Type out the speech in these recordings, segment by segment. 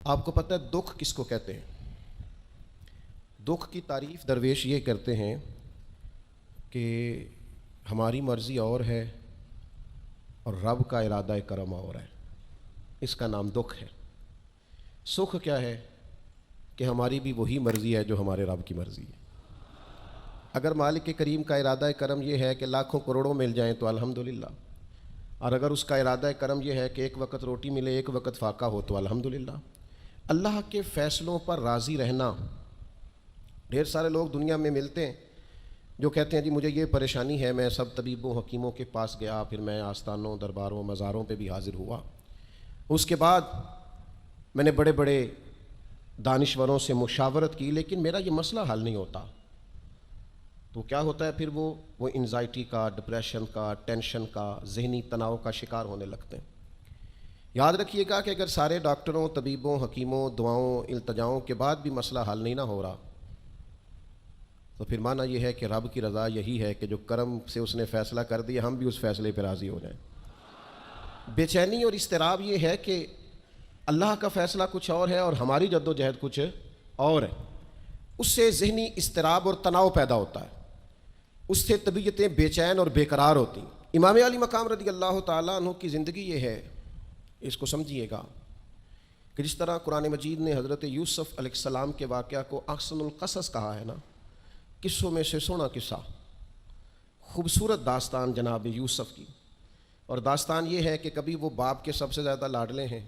آپ کو پتہ ہے دکھ کس کو کہتے ہیں؟ دکھ کی تعریف درویش یہ کرتے ہیں کہ ہماری مرضی اور ہے اور رب کا ارادہ کرم اور ہے، اس کا نام دکھ ہے۔ سکھ کیا ہے کہ ہماری بھی وہی مرضی ہے جو ہمارے رب کی مرضی ہے۔ اگر مالک کریم کا ارادہ کرم یہ ہے کہ لاکھوں کروڑوں مل جائیں تو الحمدللہ، اور اگر اس کا ارادہ کرم یہ ہے کہ ایک وقت روٹی ملے ایک وقت فاقہ ہو تو الحمدللہ۔ اللہ کے فیصلوں پر راضی رہنا۔ ڈھیر سارے لوگ دنیا میں ملتے ہیں جو کہتے ہیں جی مجھے یہ پریشانی ہے، میں سب طبیبوں حکیموں کے پاس گیا، پھر میں آستانوں درباروں مزاروں پہ بھی حاضر ہوا، اس کے بعد میں نے بڑے بڑے دانشوروں سے مشاورت کی، لیکن میرا یہ مسئلہ حل نہیں ہوتا۔ تو کیا ہوتا ہے پھر وہ انزائٹی کا، ڈپریشن کا، ٹینشن کا، ذہنی تناؤ کا شکار ہونے لگتے ہیں۔ یاد رکھیے گا کہ اگر سارے ڈاکٹروں، طبیبوں، حکیموں، دعاؤں، التجاؤں کے بعد بھی مسئلہ حل نہیں نہ ہو رہا تو پھر معنی یہ ہے کہ رب کی رضا یہی ہے کہ جو کرم سے اس نے فیصلہ کر دیا ہم بھی اس فیصلے پہ راضی ہو جائیں۔ بے چینی اور اضطراب یہ ہے کہ اللہ کا فیصلہ کچھ اور ہے اور ہماری جد و جہد کچھ اور ہے، اس سے ذہنی اضطراب اور تناؤ پیدا ہوتا ہے، اس سے طبیعتیں بے چین اور بے قرار ہوتی ہیں۔ امام علی مقام رضی اللہ تعالیٰ عنہ کی زندگی یہ ہے، اس کو سمجھیے گا کہ جس طرح قرآن مجید نے حضرت یوسف علیہ السلام کے واقعہ کو احسن القصص کہا ہے نا، قصوں میں سے سونا قصہ، خوبصورت داستان جناب یوسف کی، اور داستان یہ ہے کہ کبھی وہ باپ کے سب سے زیادہ لاڈلے ہیں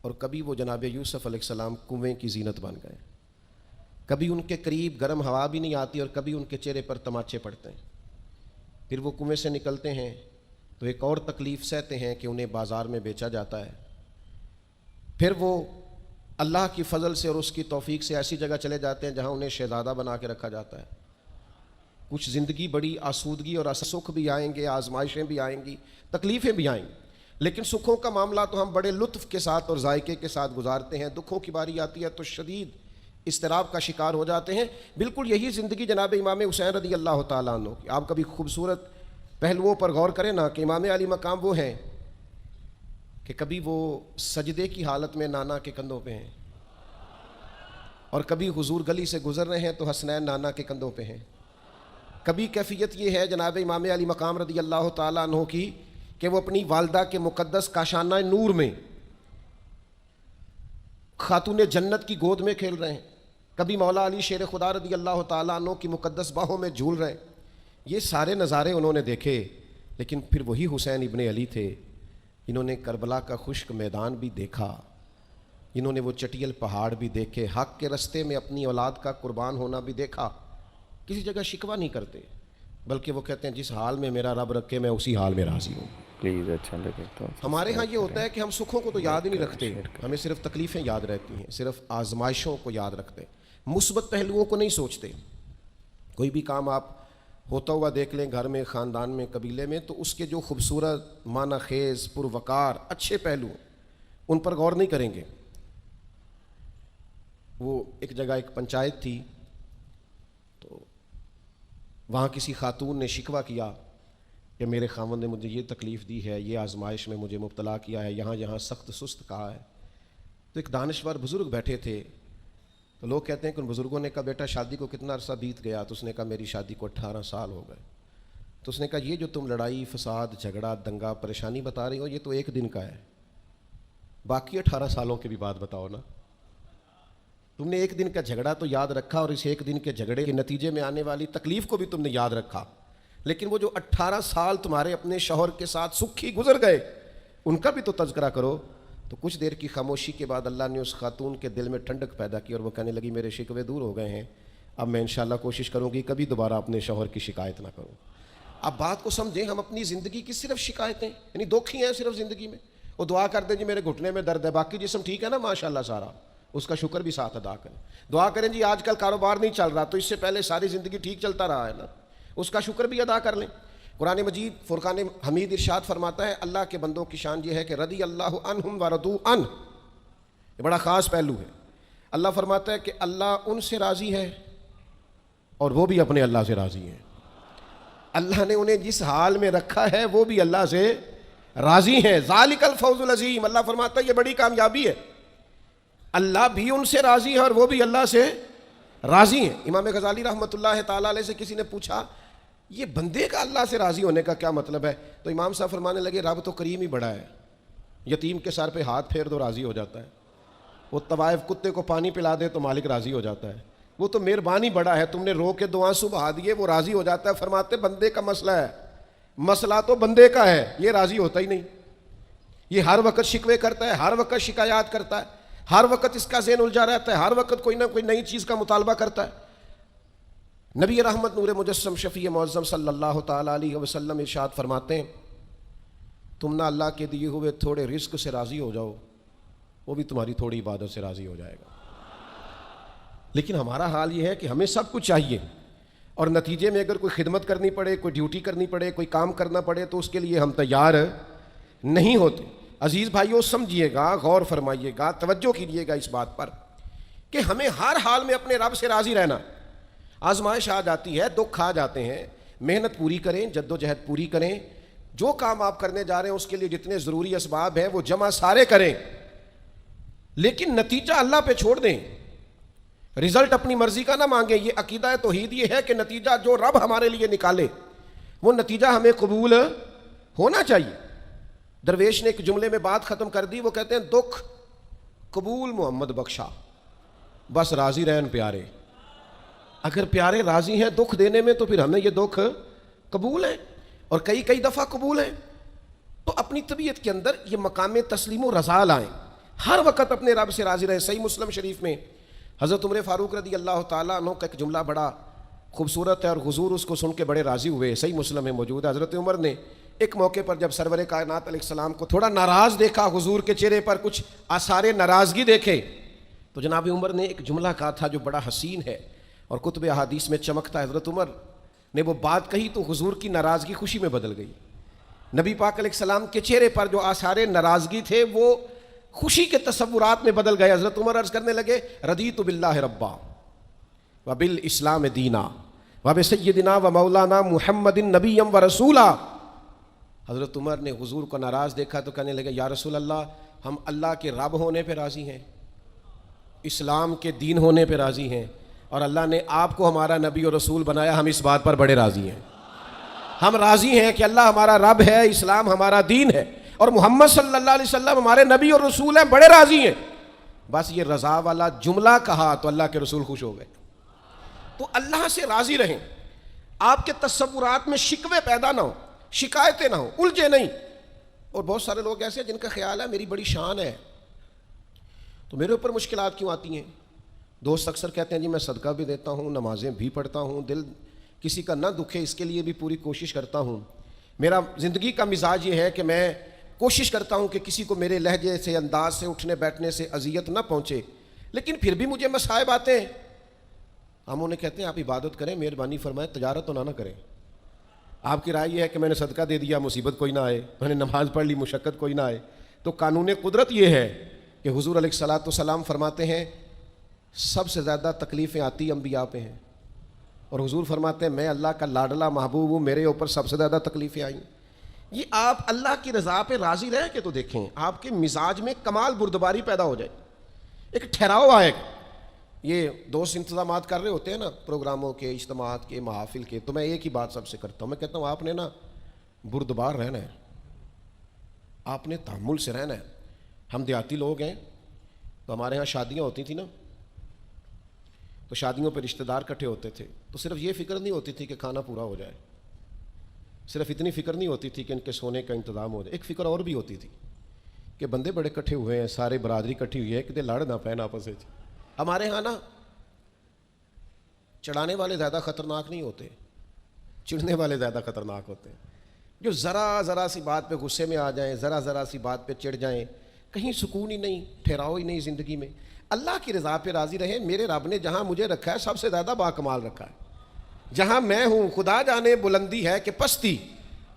اور کبھی وہ جناب یوسف علیہ السلام کنویں کی زینت بن گئے، کبھی ان کے قریب گرم ہوا بھی نہیں آتی اور کبھی ان کے چہرے پر تماچے پڑتے ہیں۔ پھر وہ کنویں سے نکلتے ہیں تو ایک اور تکلیف سہتے ہیں کہ انہیں بازار میں بیچا جاتا ہے، پھر وہ اللہ کی فضل سے اور اس کی توفیق سے ایسی جگہ چلے جاتے ہیں جہاں انہیں شہزادہ بنا کے رکھا جاتا ہے۔ کچھ زندگی بڑی آسودگی اور سکھ بھی آئیں گے، آزمائشیں بھی آئیں گی، تکلیفیں بھی آئیں گی، لیکن سکھوں کا معاملہ تو ہم بڑے لطف کے ساتھ اور ذائقے کے ساتھ گزارتے ہیں، دکھوں کی باری آتی ہے تو شدید اضطراب کا شکار ہو جاتے ہیں۔ بالکل یہی زندگی جناب امام حسین رضی اللہ تعالیٰ عنہ کی۔ آپ کبھی خوبصورت پہلوؤں پر غور کریں نا کہ امام علی مقام وہ ہیں کہ کبھی وہ سجدے کی حالت میں نانا کے کندھوں پہ ہیں اور کبھی حضور گلی سے گزر رہے ہیں تو حسنین نانا کے کندھوں پہ ہیں۔ کبھی کیفیت یہ ہے جناب امام علی مقام رضی اللہ تعالیٰ عنہ کی کہ وہ اپنی والدہ کے مقدس کاشانہ نور میں خاتون جنت کی گود میں کھیل رہے ہیں، کبھی مولا علی شیر خدا رضی اللہ تعالیٰ عنہ کی مقدس باہوں میں جھول رہے ہیں۔ یہ سارے نظارے انہوں نے دیکھے، لیکن پھر وہی حسین ابن علی تھے انہوں نے کربلا کا خشک میدان بھی دیکھا، انہوں نے وہ چٹیل پہاڑ بھی دیکھے، حق کے رستے میں اپنی اولاد کا قربان ہونا بھی دیکھا۔ کسی جگہ شکوہ نہیں کرتے بلکہ وہ کہتے ہیں جس حال میں میرا رب رکھے میں اسی حال میں راضی ہوں۔ پلیز اچھا لگے تو ہمارے ہاں یہ ہوتا ہے کہ ہم سکھوں کو تو یاد ہی نہیں رکھتے، ہمیں صرف تکلیفیں یاد رہتی ہیں، صرف آزمائشوں کو یاد رکھتے ہیں، مثبت پہلوؤں کو نہیں سوچتے۔ کوئی بھی کام آپ ہوتا ہوا دیکھ لیں گھر میں، خاندان میں، قبیلے میں، تو اس کے جو خوبصورت، معنی خیز، پروقار، اچھے پہلو ان پر غور نہیں کریں گے۔ وہ ایک جگہ ایک پنچایت تھی تو وہاں کسی خاتون نے شکوہ کیا کہ میرے خاوند نے مجھے یہ تکلیف دی ہے، یہ آزمائش میں مجھے مبتلا کیا ہے، یہاں یہاں سخت سست کہا ہے۔ تو ایک دانشور بزرگ بیٹھے تھے تو لوگ کہتے ہیں کہ ان بزرگوں نے کہا بیٹا شادی کو کتنا عرصہ بیت گیا؟ تو اس نے کہا میری شادی کو 18 سال ہو گئے۔ تو اس نے کہا یہ جو تم لڑائی، فساد، جھگڑا، دنگا، پریشانی بتا رہی ہو یہ تو ایک دن کا ہے، باقی 18 سالوں کی بھی بات بتاؤ نا۔ تم نے ایک دن کا جھگڑا تو یاد رکھا اور اس ایک دن کے جھگڑے کے نتیجے میں آنے والی تکلیف کو بھی تم نے یاد رکھا، لیکن وہ جو 18 سال تمہارے اپنے شوہر کے ساتھ سکھی گزر گئے ان کا بھی تو تذکرہ کرو۔ تو کچھ دیر کی خاموشی کے بعد اللہ نے اس خاتون کے دل میں ٹھنڈک پیدا کی اور وہ کہنے لگی میرے شکوے دور ہو گئے ہیں، اب میں انشاءاللہ کوشش کروں گی کبھی دوبارہ اپنے شوہر کی شکایت نہ کروں۔ اب بات کو سمجھیں، ہم اپنی زندگی کی صرف شکایتیں یعنی دکھ ہی ہیں صرف زندگی میں، وہ دعا کر دیں جی میرے گھٹنے میں درد ہے، باقی جسم ٹھیک ہے نا ماشاءاللہ سارا، اس کا شکر بھی ساتھ ادا کریں۔ دعا کریں جی آج کل کاروبار نہیں چل رہا تو اس سے پہلے ساری زندگی ٹھیک چلتا رہا ہے نا، اس کا شکر بھی ادا کر لیں۔ قرآن مجید فرقان حمید ارشاد فرماتا ہے اللہ کے بندوں کی شان یہ ہے کہ رضی اللہ عنہم ورضوا عنہ، یہ بڑا خاص پہلو ہے۔ اللہ فرماتا ہے کہ اللہ ان سے راضی ہے اور وہ بھی اپنے اللہ سے راضی ہیں۔ اللہ نے انہیں جس حال میں رکھا ہے وہ بھی اللہ سے راضی ہیں. ذالک الفوز العظیم. اللہ فرماتا ہے یہ بڑی کامیابی ہے. اللہ بھی ان سے راضی ہے اور وہ بھی اللہ سے راضی ہیں. امام غزالی رحمۃ اللہ تعالیٰ علیہ سے کسی نے پوچھا یہ بندے کا اللہ سے راضی ہونے کا کیا مطلب ہے؟ تو امام صاحب فرمانے لگے رب تو کریم ہی بڑا ہے. یتیم کے سر پہ ہاتھ پھیر دو راضی ہو جاتا ہے. وہ طوائف کتے کو پانی پلا دے تو مالک راضی ہو جاتا ہے. وہ تو مہربانی بڑا ہے, تم نے رو کے دو آنسو بہا دیے وہ راضی ہو جاتا ہے. فرماتے بندے کا مسئلہ ہے, مسئلہ تو بندے کا ہے, یہ راضی ہوتا ہی نہیں. یہ ہر وقت شکوے کرتا ہے, ہر وقت شکایات کرتا ہے, ہر وقت اس کا ذہن الجھا رہتا ہے, ہر وقت کوئی نہ کوئی نئی چیز کا مطالبہ کرتا ہے. نبی رحمت نور مجسم شفیع معظم صلی اللہ تعالیٰ علیہ وسلم ارشاد فرماتے ہیں تم نہ اللہ کے دیے ہوئے تھوڑے رزق سے راضی ہو جاؤ, وہ بھی تمہاری تھوڑی عبادت سے راضی ہو جائے گا. لیکن ہمارا حال یہ ہے کہ ہمیں سب کچھ چاہیے اور نتیجے میں اگر کوئی خدمت کرنی پڑے, کوئی ڈیوٹی کرنی پڑے, کوئی کام کرنا پڑے تو اس کے لیے ہم تیار نہیں ہوتے. عزیز بھائیوں سمجھیے گا, غور فرمائیے گا, توجہ کیجیے گا اس بات پر کہ ہمیں ہر حال میں اپنے رب سے راضی رہنا. آزمائش آ جاتی ہے, دکھ آ جاتے ہیں, محنت پوری کریں, جد و جہد پوری کریں, جو کام آپ کرنے جا رہے ہیں اس کے لیے جتنے ضروری اسباب ہیں وہ جمع سارے کریں, لیکن نتیجہ اللہ پہ چھوڑ دیں. رزلٹ اپنی مرضی کا نہ مانگیں. یہ عقیدہ توحید یہ ہے کہ نتیجہ جو رب ہمارے لیے نکالے وہ نتیجہ ہمیں قبول ہونا چاہیے. درویش نے ایک جملے میں بات ختم کر دی, وہ کہتے ہیں دکھ قبول محمد بخشا, بس راضی رہن پیارے. اگر پیارے راضی ہیں دکھ دینے میں تو پھر ہمیں یہ دکھ قبول ہے اور کئی دفعہ قبول ہے. تو اپنی طبیعت کے اندر یہ مقام تسلیم و رضا لائیں, ہر وقت اپنے رب سے راضی رہیں. صحیح مسلم شریف میں حضرت عمر فاروق رضی اللہ تعالیٰ عنہ کا ایک جملہ بڑا خوبصورت ہے اور حضور اس کو سن کے بڑے راضی ہوئے. صحیح مسلم میں موجود ہے. حضرت عمر نے ایک موقع پر جب سرور کائنات علیہ السلام کو تھوڑا ناراض دیکھا, حضور کے چہرے پر کچھ آثار ناراضگی دیکھے, تو جناب عمر نے ایک جملہ کہا تھا جو بڑا حسین ہے اور کتب احادیث میں چمکتا ہے. حضرت عمر نے وہ بات کہی تو حضور کی ناراضگی خوشی میں بدل گئی. نبی پاک علیہ السلام کے چہرے پر جو آثار ناراضگی تھے وہ خوشی کے تصورات میں بدل گئے. حضرت عمر عرض کرنے لگے رضیت باللہ ربا وبالاسلام دینا وبسیدنا ومولانا محمد نبی و رسولا. حضرت عمر نے حضور کو ناراض دیکھا تو کہنے لگے یا رسول اللہ, ہم اللہ کے رب ہونے پہ راضی ہیں, اسلام کے دین ہونے پہ راضی ہیں, اور اللہ نے آپ کو ہمارا نبی اور رسول بنایا, ہم اس بات پر بڑے راضی ہیں. ہم راضی ہیں کہ اللہ ہمارا رب ہے, اسلام ہمارا دین ہے, اور محمد صلی اللہ علیہ وسلم ہمارے نبی اور رسول ہیں, بڑے راضی ہیں. بس یہ رضا والا جملہ کہا تو اللہ کے رسول خوش ہو گئے. تو اللہ سے راضی رہیں, آپ کے تصورات میں شکوے پیدا نہ ہو, شکایتیں نہ ہو, الجھے نہیں. اور بہت سارے لوگ ایسے ہیں جن کا خیال ہے میری بڑی شان ہے تو میرے اوپر مشکلات کیوں آتی ہیں. دوست اکثر کہتے ہیں جی میں صدقہ بھی دیتا ہوں, نمازیں بھی پڑھتا ہوں, دل کسی کا نہ دکھے اس کے لیے بھی پوری کوشش کرتا ہوں, میرا زندگی کا مزاج یہ ہے کہ میں کوشش کرتا ہوں کہ کسی کو میرے لہجے سے, انداز سے, اٹھنے بیٹھنے سے اذیت نہ پہنچے, لیکن پھر بھی مجھے مصائب آتے ہیں. ہم انہیں کہتے ہیں آپ عبادت کریں, مہربانی فرمائیں, تجارت تو نہ کریں. آپ کی رائے یہ ہے کہ میں نے صدقہ دے دیا مصیبت کوئی نہ آئے, میں نے نماز پڑھ لی مشقت کوئی نہ آئے. تو قانون قدرت یہ ہے کہ حضور علیہ الصلاۃ والسلام فرماتے ہیں سب سے زیادہ تکلیفیں آتی انبیاء پہ ہیں, اور حضور فرماتے ہیں میں اللہ کا لاڈلا محبوب ہوں, میرے اوپر سب سے زیادہ تکلیفیں آئیں. یہ آپ اللہ کی رضا پہ راضی رہ کے تو دیکھیں, آپ کے مزاج میں کمال بردباری پیدا ہو جائے, ایک ٹھہراؤ آئے. یہ دوست انتظامات کر رہے ہوتے ہیں نا پروگراموں کے, اجتماعات کے, محافل کے, تو میں ایک ہی بات سب سے کرتا ہوں, میں کہتا ہوں آپ نے نا بردبار رہنا ہے, آپ نے تحمل سے رہنا ہے. ہم دیہاتی لوگ ہیں تو ہمارے ہاں شادیاں ہوتی تھیں نا, تو شادیوں پہ رشتہ دار اکٹھے ہوتے تھے, تو صرف یہ فکر نہیں ہوتی تھی کہ کھانا پورا ہو جائے, صرف اتنی فکر نہیں ہوتی تھی کہ ان کے سونے کا انتظام ہو جائے, ایک فکر اور بھی ہوتی تھی کہ بندے بڑے اکٹھے ہوئے ہیں, سارے برادری اکٹھی ہوئی ہے, کتے لڑ نہ پائیں آپس میں. ہمارے ہاں نا چڑھانے والے زیادہ خطرناک نہیں ہوتے, چڑھنے والے زیادہ خطرناک ہوتے ہیں, جو ذرا سی بات پہ غصے میں آ جائیں, ذرا سی بات پہ چڑھ جائیں, کہیں سکون ہی نہیں, ٹھہراؤ ہی نہیں زندگی میں. اللہ کی رضا پہ راضی رہیں. میرے رب نے جہاں مجھے رکھا ہے سب سے زیادہ باکمال رکھا ہے. جہاں میں ہوں خدا جانے بلندی ہے کہ پستی,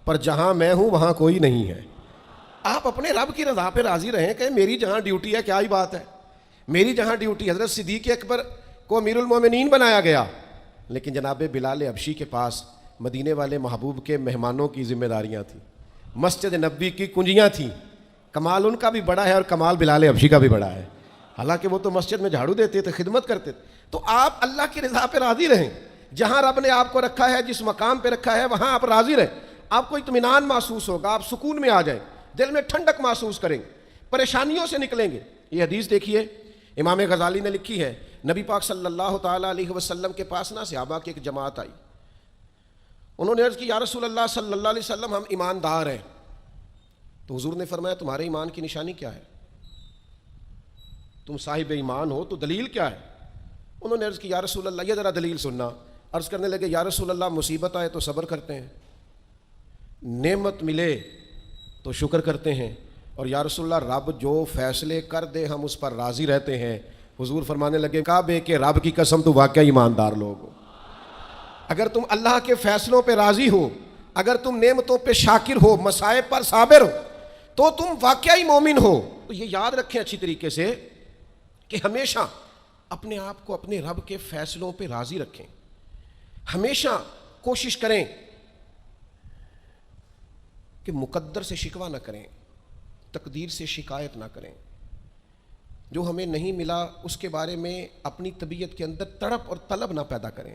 پر جہاں میں ہوں وہاں کوئی نہیں ہے. آپ اپنے رب کی رضا پہ راضی رہیں کہ میری جہاں ڈیوٹی ہے, کیا ہی بات ہے, میری جہاں ڈیوٹی. حضرت صدیق اکبر کو امیر المومنین بنایا گیا, لیکن جناب بلال حبشی کے پاس مدینے والے محبوب کے مہمانوں کی ذمہ داریاں تھیں. مسجد نبوی کی کنجیاں تھیں، کمال ان کا بھی بڑا ہے اور کمال بلال حبشی کا بھی بڑا ہے، حالانکہ وہ تو مسجد میں جھاڑو دیتے تھے، خدمت کرتے تھے۔ تو آپ اللہ کی رضا پہ راضی رہیں، جہاں رب نے آپ کو رکھا ہے، جس مقام پہ رکھا ہے وہاں آپ راضی رہیں، آپ کو اطمینان محسوس ہوگا، آپ سکون میں آ جائیں، دل میں ٹھنڈک محسوس کریں گے، پریشانیوں سے نکلیں گے۔ یہ حدیث دیکھیے امام غزالی نے لکھی ہے، نبی پاک صلی اللہ تعالیٰ علیہ وسلم کے پاس نا صحابہ کی ایک جماعت آئی، انہوں نے عرض کی یا رسول اللہ صلی اللہ علیہ وسلم ہم ایماندار ہیں۔ تو حضور نے فرمایا تمہارے ایمان کی نشانی کیا ہے؟ تم صاحب ایمان ہو تو دلیل کیا ہے؟ انہوں نے عرض کی یا رسول اللہ، یہ ذرا دلیل سننا۔ عرض کرنے لگے یا رسول اللہ مصیبت آئے تو صبر کرتے ہیں، نعمت ملے تو شکر کرتے ہیں، اور یا رسول اللہ رب جو فیصلے کر دے ہم اس پر راضی رہتے ہیں۔ حضور فرمانے لگے کعبے کے رب کی قسم تو واقعی ایماندار لوگ ہو، اگر تم اللہ کے فیصلوں پہ راضی ہو، اگر تم نعمتوں پہ شاکر ہو، مصائب پر صابر ہو، تو تم واقعی مومن ہو۔ تو یہ یاد رکھیں اچھی طریقے سے کہ ہمیشہ اپنے آپ کو اپنے رب کے فیصلوں پہ راضی رکھیں، ہمیشہ کوشش کریں کہ مقدر سے شکوہ نہ کریں، تقدیر سے شکایت نہ کریں، جو ہمیں نہیں ملا اس کے بارے میں اپنی طبیعت کے اندر تڑپ اور طلب نہ پیدا کریں،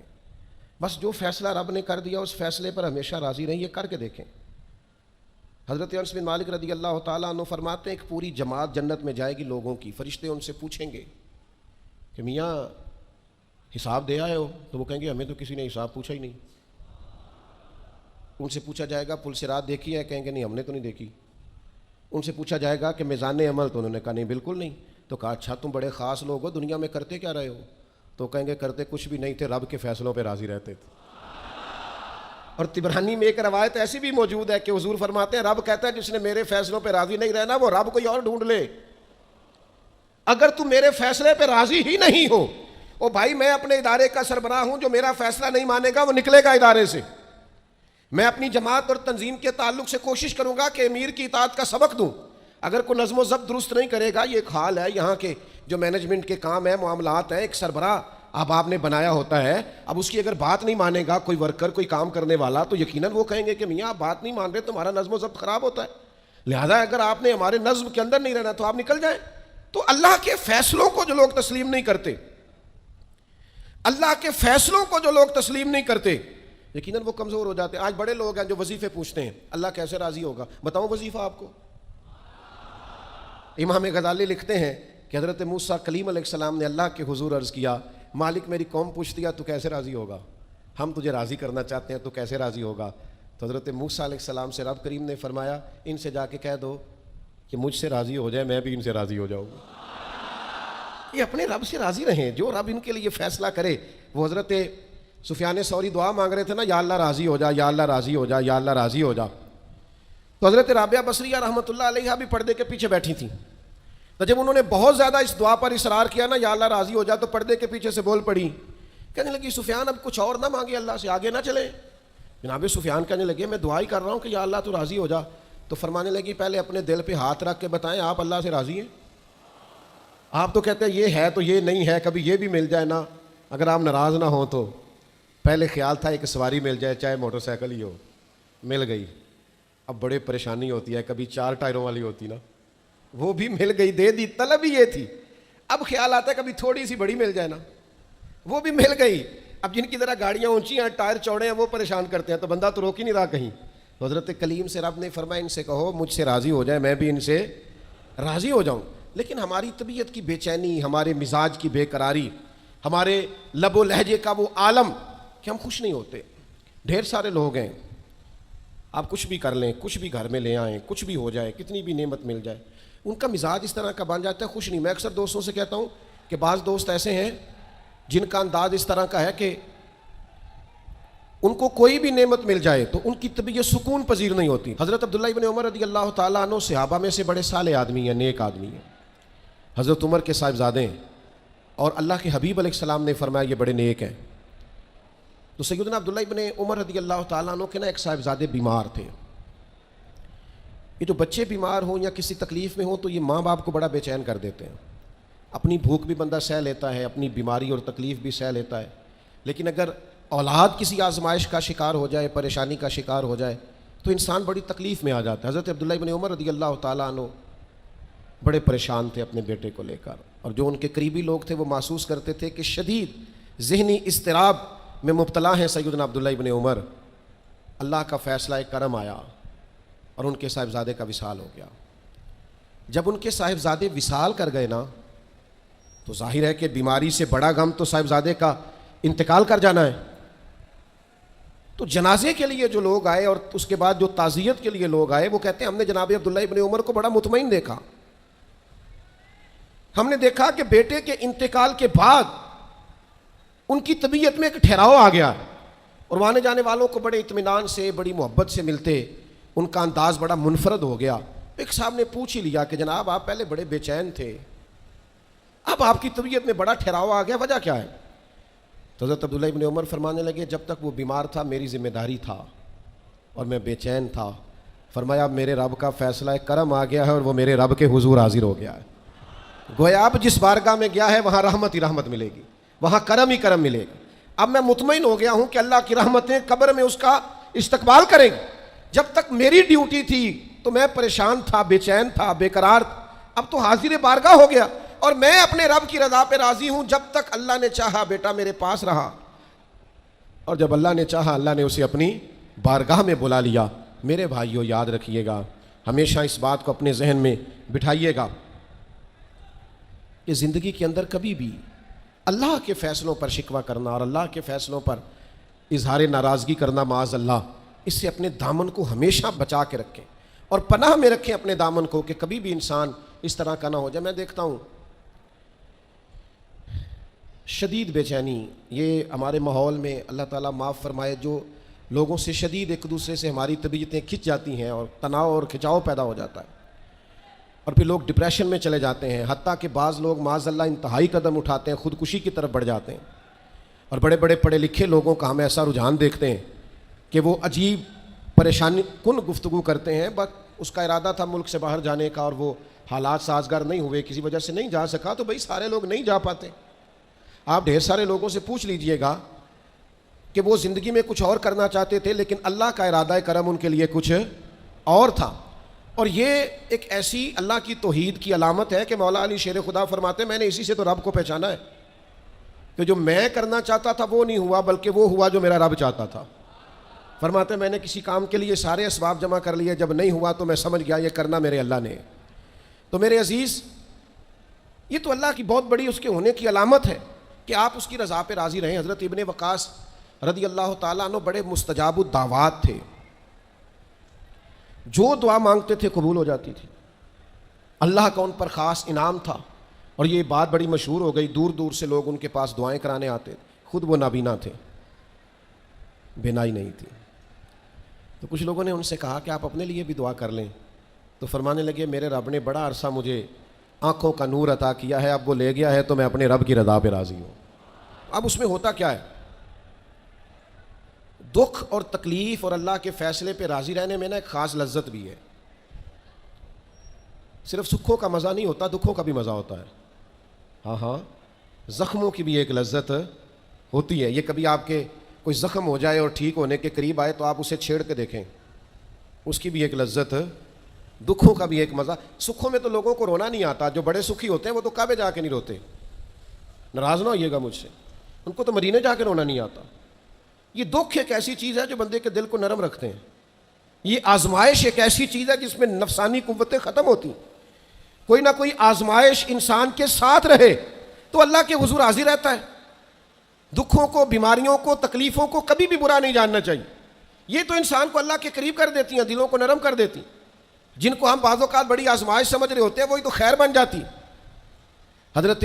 بس جو فیصلہ رب نے کر دیا اس فیصلے پر ہمیشہ راضی رہیں۔ یہ کر کے دیکھیں۔ حضرت انس بن مالک رضی اللہ تعالیٰ عنہ فرماتے ہیں ایک پوری جماعت جنت میں جائے گی لوگوں کی، فرشتے ان سے پوچھیں گے کہ میاں حساب دے آئے ہو؟ تو وہ کہیں گے ہمیں تو کسی نے حساب پوچھا ہی نہیں۔ ان سے پوچھا جائے گا پل صراط دیکھی ہے؟ کہیں گے نہیں ہم نے تو نہیں دیکھی۔ ان سے پوچھا جائے گا کہ میزان عمل؟ تو انہوں نے کہا نہیں بالکل نہیں۔ تو کہا اچھا تم بڑے خاص لوگ ہو، دنیا میں کرتے کیا رہے ہو؟ تو کہیں گے کرتے کچھ بھی نہیں تھے، رب کے فیصلوں پہ راضی رہتے تھے۔ اور طبرانی میں ایک روایت ایسی بھی موجود ہے کہ حضور فرماتے ہیں رب کہتا ہے جس نے میرے فیصلوں پہ راضی نہیں رہنا وہ رب کوئی اور ڈھونڈ لے۔ اگر تم میرے فیصلے پہ راضی ہی نہیں ہو، او بھائی میں اپنے ادارے کا سربراہ ہوں، جو میرا فیصلہ نہیں مانے گا وہ نکلے گا ادارے سے۔ میں اپنی جماعت اور تنظیم کے تعلق سے کوشش کروں گا کہ امیر کی اطاعت کا سبق دوں، اگر کوئی نظم و ضبط درست نہیں کرے گا، یہ ایک حال ہے یہاں کے جو مینجمنٹ کے کام ہیں، معاملات ہیں، ایک سربراہ اب آپ نے بنایا ہوتا ہے، اب اس کی اگر بات نہیں مانے گا کوئی ورکر، کوئی کام کرنے والا، تو یقیناً وہ کہیں گے کہ میاں آپ بات نہیں مان رہے، تمہارا نظم و ضبط خراب ہوتا ہے، لہذا اگر آپ نے ہمارے نظم کے اندر نہیں رہنا تو آپ نکل جائیں۔ تو اللہ کے فیصلوں کو جو لوگ تسلیم نہیں کرتے، اللہ کے فیصلوں کو جو لوگ تسلیم نہیں کرتے، یقیناً وہ کمزور ہو جاتے ہیں۔ آج بڑے لوگ ہیں جو وظیفے پوچھتے ہیں اللہ کیسے راضی ہوگا؟ بتاؤ وظیفہ آپ کو۔ امام غزالی لکھتے ہیں کہ حضرت موسیٰ کلیم علیہ السلام نے اللہ کے حضور عرض کیا مالک میری قوم پوچھتی ہے تو کیسے راضی ہوگا؟ ہم تجھے راضی کرنا چاہتے ہیں تو کیسے راضی ہوگا؟ تو حضرت موسیٰ علیہ السلام سے رب کریم نے فرمایا ان سے جا کے کہہ دو کہ مجھ سے راضی ہو جائے، میں بھی ان سے راضی ہو جاؤں گا۔ یہ اپنے رب سے راضی رہیں، جو رب ان کے لیے فیصلہ کرے۔ وہ حضرت سفیان ثوری دعا مانگ رہے تھے نا، یا اللہ راضی ہو جا، یا اللہ راضی ہو جا، یا اللہ راضی ہو جا۔ تو حضرت رابعہ بصریہ رحمۃ اللہ علیہا بھی پردے کے پیچھے بیٹھی تھیں، تو جب انہوں نے بہت زیادہ اس دعا پر اصرار کیا نا، یا اللہ راضی ہو جا، تو پردے کے پیچھے سے بول پڑی، کہنے لگی سفیان اب کچھ اور نہ مانگے اللہ سے، آگے نہ چلے۔ جناب سفیان کہنے لگے میں دعا ہی کر رہا ہوں کہ یا اللہ تو راضی ہو جا۔ تو فرمانے لگی پہلے اپنے دل پہ ہاتھ رکھ کے بتائیں آپ اللہ سے راضی ہیں؟ آپ تو کہتے ہیں یہ ہے تو یہ نہیں ہے، کبھی یہ بھی مل جائے نا، اگر آپ ناراض نہ ہوں تو۔ پہلے خیال تھا ایک سواری مل جائے چاہے موٹر سائیکل ہی ہو، مل گئی، اب بڑے پریشانی ہوتی ہے، کبھی 4 ٹائروں والی ہوتی نا، وہ بھی مل گئی، دے دی، طلب ہی یہ تھی۔ اب خیال آتا ہے کبھی تھوڑی سی بڑی مل جائے نا، وہ بھی مل گئی۔ اب جن کی ذرا گاڑیاں اونچی ہیں، ٹائر چوڑے ہیں، وہ پریشان کرتے ہیں، تو بندہ تو روک ہی نہیں رہا کہیں۔ تو حضرت کلیم سے رب نے فرمایا ان سے کہو مجھ سے راضی ہو جائے، میں بھی ان سے راضی ہو جاؤں۔ لیکن ہماری طبیعت کی بے چینی، ہمارے مزاج کی بے قراری، ہمارے لب و لہجے کا وہ عالم کہ ہم خوش نہیں ہوتے۔ ڈھیر سارے لوگ ہیں، آپ کچھ بھی کر لیں، کچھ بھی گھر میں لے آئیں، کچھ بھی ہو جائے، کتنی بھی نعمت مل جائے، ان کا مزاج اس طرح کا بن جاتا ہے، خوش نہیں۔ میں اکثر دوستوں سے کہتا ہوں کہ بعض دوست ایسے ہیں جن کا انداز اس طرح کا ہے کہ ان کو کوئی بھی نعمت مل جائے تو ان کی طبیعت سکون پذیر نہیں ہوتی۔ حضرت عبداللہ ابن عمر رضی اللہ تعالیٰ عنہ صحابہ میں سے بڑے صالح آدمی ہیں، نیک آدمی ہیں، حضرت عمر کے صاحبزادے ہیں، اور اللہ کے حبیب علیہ السلام نے فرمایا یہ بڑے نیک ہیں۔ تو سیدنا عبداللہ ابن عمر رضی اللہ تعالیٰ عنہ کے نا ایک صاحبزادے بیمار تھے۔ یہ جو بچے بیمار ہوں یا کسی تکلیف میں ہوں تو یہ ماں باپ کو بڑا بے چین کر دیتے ہیں۔ اپنی بھوک بھی بندہ سہ لیتا ہے، اپنی بیماری اور تکلیف بھی سہ لیتا ہے، لیکن اگر اولاد کسی آزمائش کا شکار ہو جائے، پریشانی کا شکار ہو جائے تو انسان بڑی تکلیف میں آ جاتا ہے۔ حضرت عبداللہ ابن عمر رضی اللہ تعالیٰ عنہ بڑے پریشان تھے اپنے بیٹے کو لے کر، اور جو ان کے قریبی لوگ تھے وہ محسوس کرتے تھے کہ شدید ذہنی اضطراب میں مبتلا ہیں سیدنا عبداللہ ابن عمر۔ اللہ کا فیصلہ کرم آیا اور ان کے صاحبزادے کا وصال ہو گیا۔ جب ان کے صاحبزادے وصال کر گئے نا، تو ظاہر ہے کہ بیماری سے بڑا غم تو صاحبزادے کا انتقال کر جانا ہے۔ تو جنازے کے لیے جو لوگ آئے اور اس کے بعد جو تعزیت کے لیے لوگ آئے، وہ کہتے ہیں ہم نے جناب عبداللہ ابن عمر کو بڑا مطمئن دیکھا، ہم نے دیکھا کہ بیٹے کے انتقال کے بعد ان کی طبیعت میں ایک ٹھہراؤ آ گیا، اور آنے جانے والوں کو بڑے اطمینان سے بڑی محبت سے ملتے، ان کا انداز بڑا منفرد ہو گیا۔ ایک صاحب نے پوچھ ہی لیا کہ جناب آپ پہلے بڑے بے چین تھے، اب آپ کی طبیعت میں بڑا ٹھہراؤ آ گیا، وجہ کیا ہے؟ تو حضرت عبداللہ ابن عمر فرمانے لگے جب تک وہ بیمار تھا میری ذمہ داری تھا اور میں بے چین تھا، فرمایا اب میرے رب کا فیصلہ کرم آ گیا ہے اور وہ میرے رب کے حضور حاضر ہو گیا ہے۔ گویا اب جس بارگاہ میں گیا ہے وہاں رحمت ہی رحمت ملے گی، وہاں کرم ہی کرم ملے گا۔ اب میں مطمئن ہو گیا ہوں کہ اللہ کی رحمتیں قبر میں اس کا استقبال کریں گی۔ جب تک میری ڈیوٹی تھی تو میں پریشان تھا، بے چین تھا، بے قرار تھا، اب تو حاضر بارگاہ ہو گیا اور میں اپنے رب کی رضا پہ راضی ہوں۔ جب تک اللہ نے چاہا بیٹا میرے پاس رہا، اور جب اللہ نے چاہا اللہ نے اسے اپنی بارگاہ میں بلا لیا۔ میرے بھائیوں یاد رکھیے گا، ہمیشہ اس بات کو اپنے ذہن میں بٹھائیے گا کہ زندگی کے اندر کبھی بھی اللہ کے فیصلوں پر شکوہ کرنا اور اللہ کے فیصلوں پر اظہار ناراضگی کرنا معاذ اللہ، اس سے اپنے دامن کو ہمیشہ بچا کے رکھیں اور پناہ میں رکھیں اپنے دامن کو کہ کبھی بھی انسان اس طرح کا نہ ہو جائے۔ میں دیکھتا ہوں شدید بے چینی یہ ہمارے ماحول میں، اللہ تعالیٰ معاف فرمائے، جو لوگوں سے شدید ایک دوسرے سے ہماری طبیعتیں کھنچ جاتی ہیں اور تناؤ اور کھچاؤ پیدا ہو جاتا ہے، اور پھر لوگ ڈپریشن میں چلے جاتے ہیں، حتیٰ کہ بعض لوگ معاذ اللہ انتہائی قدم اٹھاتے ہیں، خودکشی کی طرف بڑھ جاتے ہیں۔ اور بڑے بڑے پڑھے لکھے لوگوں کا ہم ایسا رجحان دیکھتے ہیں کہ وہ عجیب پریشانی کن گفتگو کرتے ہیں، بس اس کا ارادہ تھا ملک سے باہر جانے کا اور وہ حالات سازگار نہیں ہوئے، کسی وجہ سے نہیں جا سکا۔ تو بھائی سارے لوگ نہیں جا پاتے، آپ ڈھیر سارے لوگوں سے پوچھ لیجئے گا کہ وہ زندگی میں کچھ اور کرنا چاہتے تھے لیکن اللہ کا ارادہ کرم ان کے لیے کچھ اور تھا۔ اور یہ ایک ایسی اللہ کی توحید کی علامت ہے کہ مولا علی شیر خدا فرماتے ہیں میں نے اسی سے تو رب کو پہچانا ہے کہ جو میں کرنا چاہتا تھا وہ نہیں ہوا بلکہ وہ ہوا جو میرا رب چاہتا تھا۔ فرماتے ہیں میں نے کسی کام کے لیے سارے اسباب جمع کر لیے، جب نہیں ہوا تو میں سمجھ گیا یہ کرنا میرے اللہ نے۔ تو میرے عزیز، یہ تو اللہ کی بہت بڑی اس کے ہونے کی علامت ہے کہ آپ اس کی رضا پہ راضی رہیں۔ حضرت ابن وقاص رضی اللہ تعالیٰ عنہ بڑے مستجاب الدعوات تھے، جو دعا مانگتے تھے قبول ہو جاتی تھی، اللہ کا ان پر خاص انعام تھا۔ اور یہ بات بڑی مشہور ہو گئی، دور دور سے لوگ ان کے پاس دعائیں کرانے آتے تھے، خود وہ نابینا تھے، بینائی نہیں تھی۔ تو کچھ لوگوں نے ان سے کہا کہ آپ اپنے لیے بھی دعا کر لیں، تو فرمانے لگے میرے رب نے بڑا عرصہ مجھے آنکھوں کا نور عطا کیا ہے، اب وہ لے گیا ہے تو میں اپنے رب کی رضا پہ راضی ہوں۔ اب اس میں ہوتا کیا ہے؟ دکھ اور تکلیف اور اللہ کے فیصلے پہ راضی رہنے میں نا ایک خاص لذت بھی ہے۔ صرف سکھوں کا مزہ نہیں ہوتا، دکھوں کا بھی مزہ ہوتا ہے۔ ہاں زخموں کی بھی ایک لذت ہوتی ہے۔ یہ کبھی آپ کے کوئی زخم ہو جائے اور ٹھیک ہونے کے قریب آئے تو آپ اسے چھیڑ کے دیکھیں، اس کی بھی ایک لذت، دکھوں کا بھی ایک مزہ۔ سکھوں میں تو لوگوں کو رونا نہیں آتا، جو بڑے سکھی ہوتے ہیں وہ تو کعبے جا کے نہیں روتے، ناراض نہ ہوئیے گا مجھ سے، ان کو تو مدینے جا کے رونا نہیں آتا۔ یہ دکھ ایک ایسی چیز ہے جو بندے کے دل کو نرم رکھتے ہیں۔ یہ آزمائش ایک ایسی چیز ہے جس میں نفسانی قوتیں ختم ہوتی ہیں۔ کوئی نہ کوئی آزمائش انسان کے ساتھ رہے تو اللہ کے حضور حاضر رہتا ہے۔ دکھوں کو، بیماریوں کو، تکلیفوں کو کبھی بھی برا نہیں جاننا چاہیے۔ یہ تو انسان کو اللہ کے قریب کر دیتی ہیں، دلوں کو نرم کر دیتی ہیں۔ جن کو ہم بعض اوقات بڑی آزمائش سمجھ رہے ہوتے ہیں وہی تو خیر بن جاتی۔ حضرت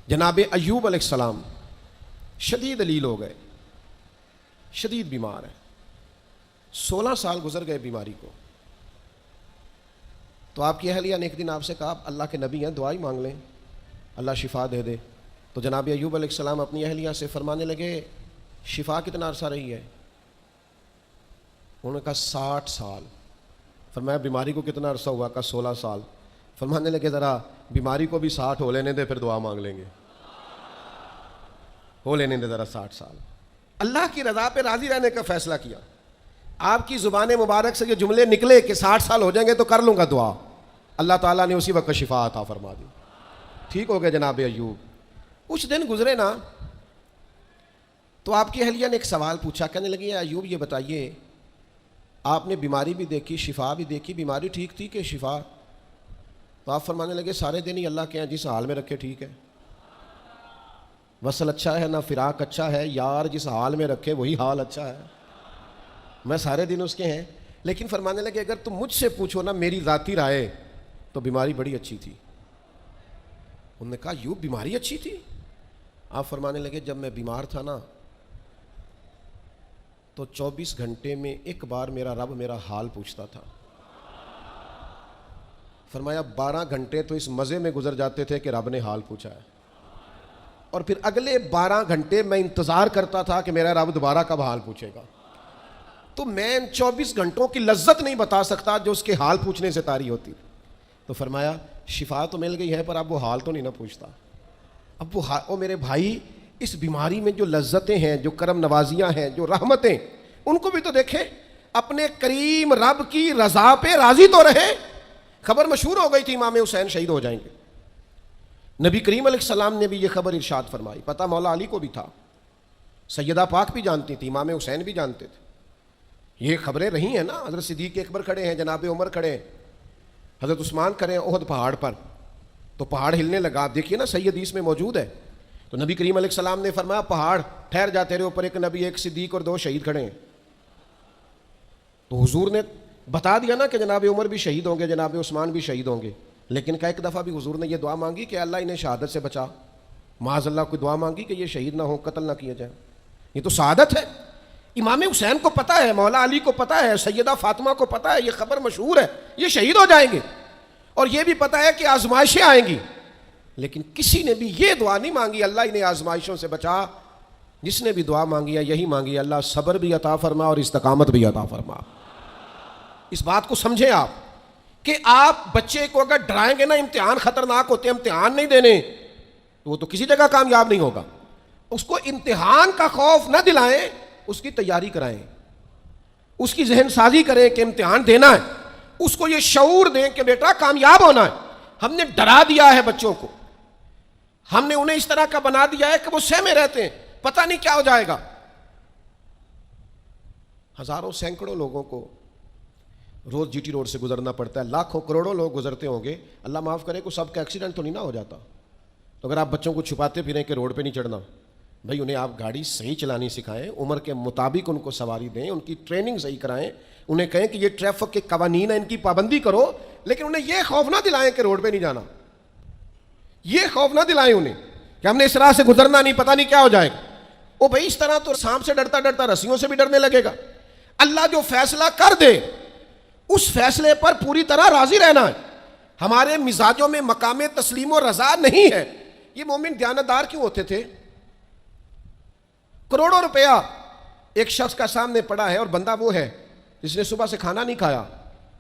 جناب ایوب علیہ السلام شدید علیل ہو گئے، شدید بیمار ہیں، 16 سال گزر گئے بیماری کو۔ تو آپ کی اہلیہ نے ایک دن آپ سے کہا اللہ کے نبی ہیں، دعائی مانگ لیں اللہ شفا دے دے۔ تو جناب ایوب علیہ السلام اپنی اہلیہ سے فرمانے لگے شفا کتنا عرصہ رہی ہے؟ انہوں نے کہا 60 سال۔ فرمایا بیماری کو کتنا عرصہ ہوا؟ کہا 16 سال۔ فرمانے لگے ذرا بیماری کو بھی 60 ہو لینے دے پھر دعا مانگ لیں گے، ہو لینے دے ذرا 60 سال۔ اللہ کی رضا پہ راضی رہنے کا فیصلہ کیا۔ آپ کی زبان مبارک سے یہ جملے نکلے کہ 60 سال ہو جائیں گے تو کر لوں گا دعا، اللہ تعالیٰ نے اسی وقت شفا عطا فرما دی، ٹھیک ہو گئے جناب ایوب۔ کچھ دن گزرے نا تو آپ کی اہلیہ نے ایک سوال پوچھا، کہنے لگی ایوب یہ بتائیے آپ نے بیماری بھی دیکھی، شفا بھی دیکھی، بیماری ٹھیک تھی کہ شفا؟ تو آپ فرمانے لگے سارے دن ہی اللہ کے ہیں، جس حال میں رکھے ٹھیک ہے، وصل اچھا ہے نہ فراق اچھا ہے، یار جس حال میں رکھے وہی حال اچھا ہے، میں سارے دن اس کے ہیں۔ لیکن فرمانے لگے اگر تم مجھ سے پوچھو نا میری ذاتی رائے تو بیماری بڑی اچھی تھی۔ انہوں نے کہا یوں بیماری اچھی تھی؟ آپ فرمانے لگے جب میں بیمار تھا نا تو 24 گھنٹے میں ایک بار میرا رب میرا حال پوچھتا تھا۔ فرمایا 12 گھنٹے تو اس مزے میں گزر جاتے تھے کہ رب نے حال پوچھا ہے، اور پھر اگلے 12 گھنٹے میں انتظار کرتا تھا کہ میرا رب دوبارہ کب حال پوچھے گا۔ تو میں ان 24 گھنٹوں کی لذت نہیں بتا سکتا جو اس کے حال پوچھنے سے طاری ہوتی۔ تو فرمایا شفا تو مل گئی ہے پر اب وہ حال تو نہیں نہ پوچھتا۔ اب وہ میرے بھائی اس بیماری میں جو لذتیں ہیں، جو کرم نوازیاں ہیں، جو رحمتیں، ان کو بھی تو دیکھیں، اپنے کریم رب کی رضا پہ راضی تو رہے۔ خبر مشہور ہو گئی تھی امام حسین شہید ہو جائیں گے، نبی کریم علیہ السلام نے بھی یہ خبر ارشاد فرمائی، پتہ مولا علی کو بھی تھا، سیدہ پاک بھی جانتی تھی، امام حسین بھی جانتے تھے، یہ خبریں رہی ہیں نا۔ حضرت صدیق اکبر کھڑے ہیں، جناب عمر کھڑے ہیں، حضرت عثمان کھڑے ہیں احد پہاڑ پر، تو پہاڑ ہلنے لگا، دیکھیے نا صحیح حدیث میں موجود ہے۔ تو نبی کریم علیہ السلام نے فرمایا پہاڑ ٹھہر جا، تیرے اوپر ایک نبی، ایک صدیق اور 2 شہید کھڑے ہیں۔ تو حضور نے بتا دیا نا کہ جناب عمر بھی شہید ہوں گے، جناب عثمان بھی شہید ہوں گے، لیکن کا ایک دفعہ بھی حضور نے یہ دعا مانگی کہ اللہ انہیں شہادت سے بچا، معاذ اللہ کوئی دعا مانگی کہ یہ شہید نہ ہو، قتل نہ کیا جائے؟ یہ تو سعادت ہے۔ امام حسین کو پتہ ہے، مولا علی کو پتہ ہے، سیدہ فاطمہ کو پتہ ہے، یہ خبر مشہور ہے، یہ شہید ہو جائیں گے، اور یہ بھی پتہ ہے کہ آزمائشیں آئیں گی، لیکن کسی نے بھی یہ دعا نہیں مانگی اللہ انہیں آزمائشوں سے بچا۔ جس نے بھی دعا مانگی ہے یہی مانگی، اللہ صبر بھی عطا فرما اور استقامت بھی عطا فرما۔ اس بات کو سمجھیں آپ کہ آپ بچے کو اگر ڈرائیں گے نا امتحان خطرناک ہوتے ہیں، امتحان نہیں دینے، تو وہ تو کسی جگہ کامیاب نہیں ہوگا۔ اس کو امتحان کا خوف نہ دلائیں، اس کی تیاری کرائیں، اس کی ذہن سازی کریں کہ امتحان دینا ہے، اس کو یہ شعور دیں کہ بیٹا کامیاب ہونا ہے۔ ہم نے ڈرا دیا ہے بچوں کو، ہم نے انہیں اس طرح کا بنا دیا ہے کہ وہ سہمے رہتے ہیں، پتہ نہیں کیا ہو جائے گا۔ ہزاروں سینکڑوں لوگوں کو روز جی ٹی روڈ سے گزرنا پڑتا ہے، لاکھوں کروڑوں لوگ گزرتے ہوں گے، اللہ معاف کرے کوئی سب کا ایکسیڈنٹ تو نہیں نہ ہو جاتا۔ تو اگر آپ بچوں کو چھپاتے پھریں کہ روڈ پہ نہیں چڑھنا، بھائی انہیں آپ گاڑی صحیح چلانی سکھائیں، عمر کے مطابق ان کو سواری دیں، ان کی ٹریننگ صحیح کرائیں، انہیں کہیں کہ یہ ٹریفک کے قوانین ہیں ان کی پابندی کرو، لیکن انہیں یہ خوف نہ دلائیں کہ روڈ پہ نہیں جانا، یہ خوف نہ دلائیں انہیں کہ ہم نے اس راہ سے گزرنا نہیں، پتہ نہیں کیا ہو جائے گا۔ او بھائی اس طرح تو سانپ سے ڈرتا ڈرتا رسیوں سے بھی ڈرنے لگے گا۔ اللہ جو فیصلہ کر دے اس فیصلے پر پوری طرح راضی رہنا ہے۔ ہمارے مزاجوں میں مقام تسلیم و رضا نہیں ہے۔ یہ مومن دیانتدار کیوں ہوتے تھے؟ کروڑوں روپیہ ایک شخص کا سامنے پڑا ہے اور بندہ وہ ہے جس نے صبح سے کھانا نہیں کھایا،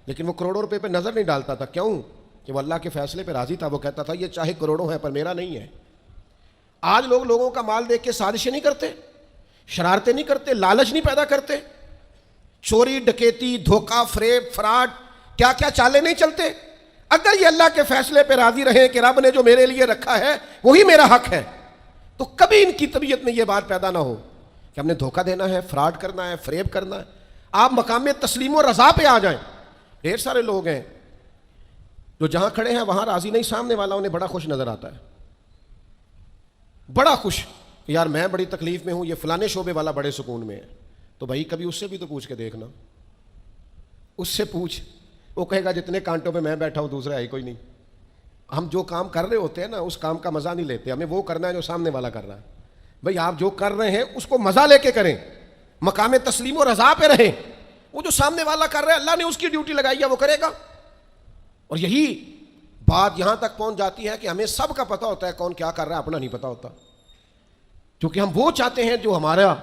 لیکن وہ کروڑوں روپے پہ نظر نہیں ڈالتا تھا۔ کیوں؟ کہ وہ اللہ کے فیصلے پہ راضی تھا۔ وہ کہتا تھا یہ چاہے کروڑوں ہیں پر میرا نہیں ہے۔ آج لوگ لوگوں کا مال دیکھ کے سازشیں نہیں کرتے، شرارتیں نہیں کرتے، لالچ نہیں پیدا کرتے، چوری ڈکیتی دھوکہ فریب فراڈ کیا کیا چالیں نہیں چلتے۔ اگر یہ اللہ کے فیصلے پہ راضی رہیں کہ رب نے جو میرے لیے رکھا ہے وہی میرا حق ہے، تو کبھی ان کی طبیعت میں یہ بات پیدا نہ ہو کہ ہم نے دھوکہ دینا ہے، فراڈ کرنا ہے، فریب کرنا ہے۔ آپ مقام تسلیم و رضا پہ آ جائیں۔ ڈھیر سارے لوگ ہیں جو جہاں کھڑے ہیں وہاں راضی نہیں، سامنے والا انہیں بڑا خوش نظر آتا ہے، بڑا خوش کہ یار میں بڑی تکلیف میں ہوں، یہ فلانے شعبے والا بڑے سکون میں ہے۔ تو بھائی کبھی اس سے بھی تو پوچھ کے دیکھنا، اس سے پوچھ، وہ کہے گا جتنے کانٹوں پہ میں بیٹھا ہوں دوسرا ہے کوئی نہیں۔ ہم جو کام کر رہے ہوتے ہیں نا اس کام کا مزہ نہیں لیتے، ہمیں وہ کرنا ہے جو سامنے والا کر رہا ہے۔ بھئی آپ جو کر رہے ہیں اس کو مزہ لے کے کریں، مقام تسلیم و رضا پہ رہیں۔ وہ جو سامنے والا کر رہا ہے اللہ نے اس کی ڈیوٹی لگائی ہے، وہ کرے گا۔ اور یہی بات یہاں تک پہنچ جاتی ہے کہ ہمیں سب کا پتہ ہوتا ہے کون کیا کر رہا ہے، اپنا نہیں پتہ ہوتا، کیونکہ ہم وہ چاہتے ہیں جو ہمارا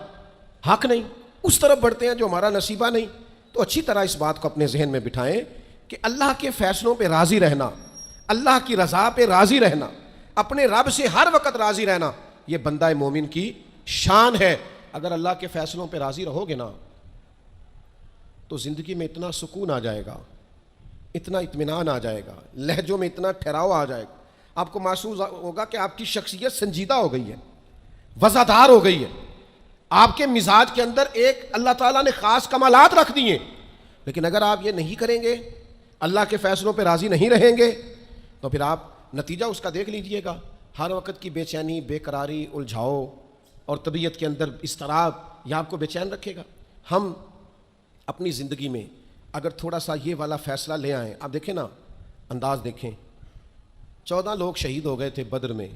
حق نہیں، اس طرف بڑھتے ہیں جو ہمارا نصیبہ نہیں۔ تو اچھی طرح اس بات کو اپنے ذہن میں بٹھائیں کہ اللہ کے فیصلوں پہ راضی رہنا، اللہ کی رضا پہ راضی رہنا، اپنے رب سے ہر وقت راضی رہنا، یہ بندہ مومن کی شان ہے۔ اگر اللہ کے فیصلوں پہ راضی رہو گے نا تو زندگی میں اتنا سکون آ جائے گا، اتنا اطمینان آ جائے گا، لہجوں میں اتنا ٹھہراؤ آ جائے گا، آپ کو محسوس ہوگا کہ آپ کی شخصیت سنجیدہ ہو گئی ہے، وزادار ہو گئی ہے، آپ کے مزاج کے اندر ایک اللہ تعالیٰ نے خاص کمالات رکھ دیے۔ لیکن اگر آپ یہ نہیں کریں گے، اللہ کے فیصلوں پہ راضی نہیں رہیں گے، تو پھر آپ نتیجہ اس کا دیکھ لیجئے گا، ہر وقت کی بے چینی، بے قراری، الجھاؤ اور طبیعت کے اندر اضطراب، یہ آپ کو بے چین رکھے گا۔ ہم اپنی زندگی میں اگر تھوڑا سا یہ والا فیصلہ لے آئیں، آپ دیکھیں نا، انداز دیکھیں، 14 لوگ شہید ہو گئے تھے بدر میں،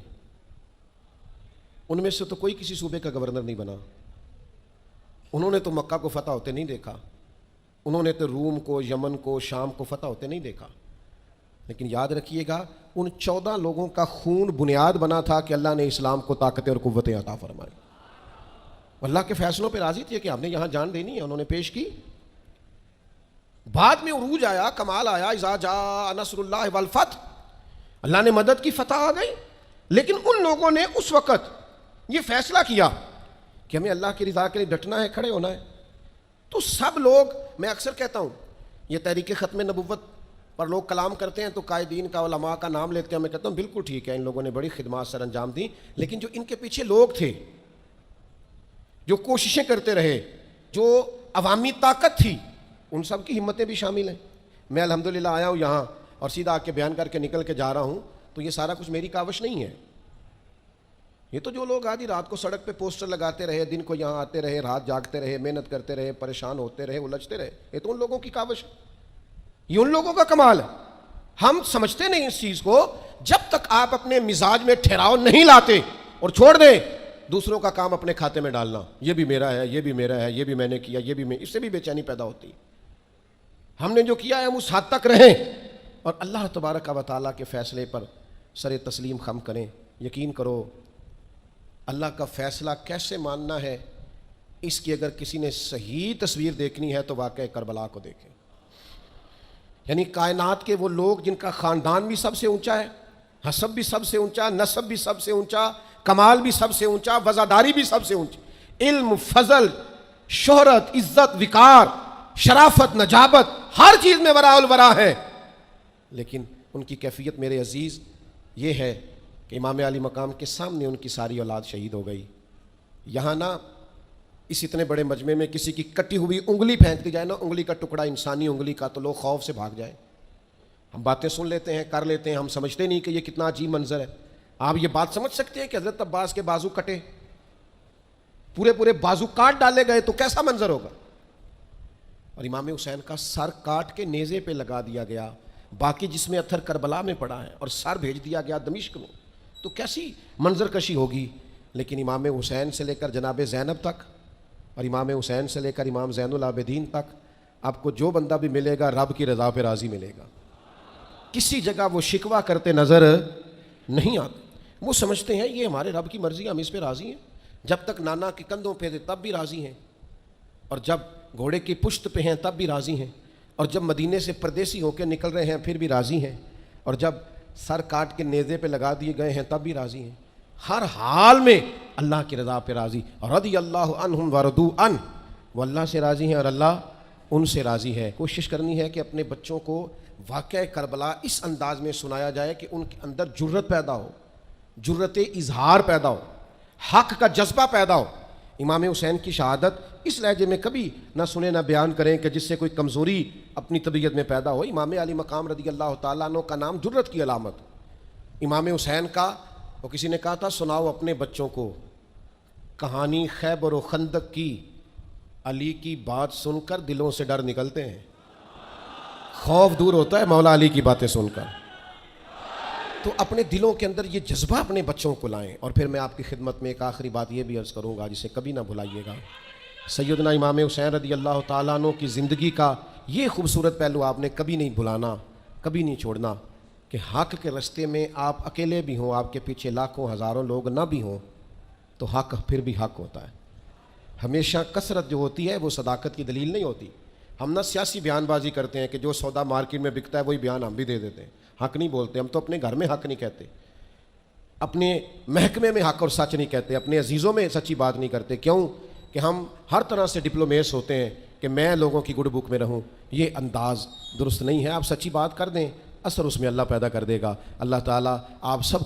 ان میں سے تو کوئی کسی صوبے کا گورنر نہیں بنا، انہوں نے تو مکہ کو فتح ہوتے نہیں دیکھا، انہوں نے تو روم کو، یمن کو، شام کو فتح ہوتے نہیں دیکھا۔ لیکن یاد رکھیے گا، ان 14 لوگوں کا خون بنیاد بنا تھا کہ اللہ نے اسلام کو طاقتیں اور قوتیں عطا فرمائی۔ اللہ کے فیصلوں پہ راضی تھے کہ ہم نے یہاں جان دینی ہے، انہوں نے پیش کی۔ بعد میں عروج آیا، کمال آیا، اذا جاء نصر اللہ والفتح، اللہ نے مدد کی، فتح آ گئی۔ لیکن ان لوگوں نے اس وقت یہ فیصلہ کیا کہ ہمیں اللہ کی رضا کے لیے ڈٹنا ہے، کھڑے ہونا ہے۔ تو سب لوگ، میں اکثر کہتا ہوں، یہ تحریک ختم نبوت پر لوگ کلام کرتے ہیں تو قائدین کا، علماء کا نام لیتے ہیں، میں کہتا ہوں بالکل ٹھیک ہے، ان لوگوں نے بڑی خدمات سر انجام دی، لیکن جو ان کے پیچھے لوگ تھے، جو کوششیں کرتے رہے، جو عوامی طاقت تھی، ان سب کی ہمتیں بھی شامل ہیں۔ میں الحمدللہ آیا ہوں یہاں اور سیدھا آ کے بیان کر کے نکل کے جا رہا ہوں، تو یہ سارا کچھ میری کاوش نہیں ہے۔ یہ تو جو لوگ آدھی رات کو سڑک پہ پوسٹر لگاتے رہے، دن کو یہاں آتے رہے، رات جاگتے رہے، محنت کرتے رہے، پریشان ہوتے رہے، الجھتے رہے، یہ تو ان لوگوں کی کاوش ہے، یہ ان لوگوں کا کمال ہے۔ ہم سمجھتے نہیں اس چیز کو، جب تک آپ اپنے مزاج میں ٹھہراؤ نہیں لاتے اور چھوڑ دیں دوسروں کا کام اپنے کھاتے میں ڈالنا، یہ بھی میرا ہے، یہ بھی میرا ہے، یہ بھی میں نے کیا، یہ بھی میں، اس سے بھی بے چینی پیدا ہوتی ہے۔ ہم نے جو کیا ہے ہم اس حد تک رہیں اور اللہ تبارک و تعالیٰ کے فیصلے پر سر تسلیم خم کریں۔ یقین کرو، اللہ کا فیصلہ کیسے ماننا ہے، اس کی اگر کسی نے صحیح تصویر دیکھنی ہے تو واقعہ کربلا کو دیکھیں۔ یعنی کائنات کے وہ لوگ جن کا خاندان بھی سب سے اونچا ہے، حسب بھی سب سے اونچا، نسب بھی سب سے اونچا، کمال بھی سب سے اونچا، وزاداری بھی سب سے اونچی، علم، فضل، شہرت، عزت، وقار، شرافت، نجابت، ہر چیز میں وراء الورا ہے، لیکن ان کی کیفیت میرے عزیز یہ ہے کہ امام علی مقام کے سامنے ان کی ساری اولاد شہید ہو گئی۔ یہاں نا اس اتنے بڑے مجمع میں کسی کی کٹی ہوئی انگلی پھینک دی جائے نا، انگلی کا ٹکڑا انسانی انگلی کا، تو لوگ خوف سے بھاگ جائیں۔ ہم باتیں سن لیتے ہیں، کر لیتے ہیں، ہم سمجھتے نہیں کہ یہ کتنا عجیب منظر ہے۔ آپ یہ بات سمجھ سکتے ہیں کہ حضرت عباس کے بازو کٹے، پورے بازو کاٹ ڈالے گئے تو کیسا منظر ہوگا؟ اور امام حسین کا سر کاٹ کے نیزے پہ لگا دیا گیا، باقی جسم اتھر کربلا میں پڑا ہے، اور سر بھیج دیا گیا دمشق میں، تو کیسی منظر کشی ہوگی۔ لیکن امام حسین سے لے کر جناب زینب تک، اور امام حسین سے لے کر امام زین العابدین تک، آپ کو جو بندہ بھی ملے گا رب کی رضا پہ راضی ملے گا، کسی جگہ وہ شکوہ کرتے نظر نہیں آتے۔ وہ سمجھتے ہیں یہ ہمارے رب کی مرضی، ہم اس پہ راضی ہیں، جب تک نانا کے کندھوں پہ تھے تب بھی راضی ہیں، اور جب گھوڑے کی پشت پہ ہیں تب بھی راضی ہیں، اور جب مدینے سے پردیسی ہو کے نکل رہے ہیں پھر بھی راضی ہیں، اور جب سر کاٹ کے نیزے پہ لگا دیے گئے ہیں تب بھی راضی ہیں۔ ہر حال میں اللہ کی رضا پہ راضی، رضی اللہ عنہم ورضوا عنہ، وہ اللہ سے راضی ہیں اور اللہ ان سے راضی ہے۔ کوشش کرنی ہے کہ اپنے بچوں کو واقعہ کربلا اس انداز میں سنایا جائے کہ ان کے اندر جرت پیدا ہو، جرت اظہار پیدا ہو، حق کا جذبہ پیدا ہو۔ امام حسین کی شہادت اس لہجے میں کبھی نہ سنیں نہ بیان کریں کہ جس سے کوئی کمزوری اپنی طبیعت میں پیدا ہو۔ امام علی مقام رضی اللہ تعالیٰ عنہ کا نام جرت کی علامت۔ امام حسین کا، وہ کسی نے کہا تھا سناؤ اپنے بچوں کو کہانی خیبر و خندق کی، علی کی بات سن کر دلوں سے ڈر نکلتے ہیں، خوف دور ہوتا ہے مولا علی کی باتیں سن کر۔ تو اپنے دلوں کے اندر یہ جذبہ اپنے بچوں کو لائیں۔ اور پھر میں آپ کی خدمت میں ایک آخری بات یہ بھی عرض کروں گا جسے کبھی نہ بھلائیے گا، سیدنا امام حسین رضی اللہ تعالیٰ عنہ کی زندگی کا یہ خوبصورت پہلو آپ نے کبھی نہیں بھلانا، کبھی نہیں چھوڑنا کہ حق کے راستے میں آپ اکیلے بھی ہوں، آپ کے پیچھے لاکھوں ہزاروں لوگ نہ بھی ہوں، تو حق پھر بھی حق ہوتا ہے۔ ہمیشہ کثرت جو ہوتی ہے وہ صداقت کی دلیل نہیں ہوتی۔ ہم نہ سیاسی بیان بازی کرتے ہیں کہ جو سودا مارکیٹ میں بکتا ہے وہی بیان ہم بھی دے دیتے ہیں، حق نہیں بولتے۔ ہم تو اپنے گھر میں حق نہیں کہتے، اپنے محکمے میں حق اور سچ نہیں کہتے، اپنے عزیزوں میں سچی بات نہیں کرتے۔ کیوں کہ ہم ہر طرح سے ڈپلومیٹس ہوتے ہیں کہ میں لوگوں کی گڈ بک میں رہوں، یہ انداز درست نہیں ہے۔ آپ سچی بات کر دیں، اثر اس میں اللہ پیدا کر دے گا۔ اللہ تعالیٰ آپ سب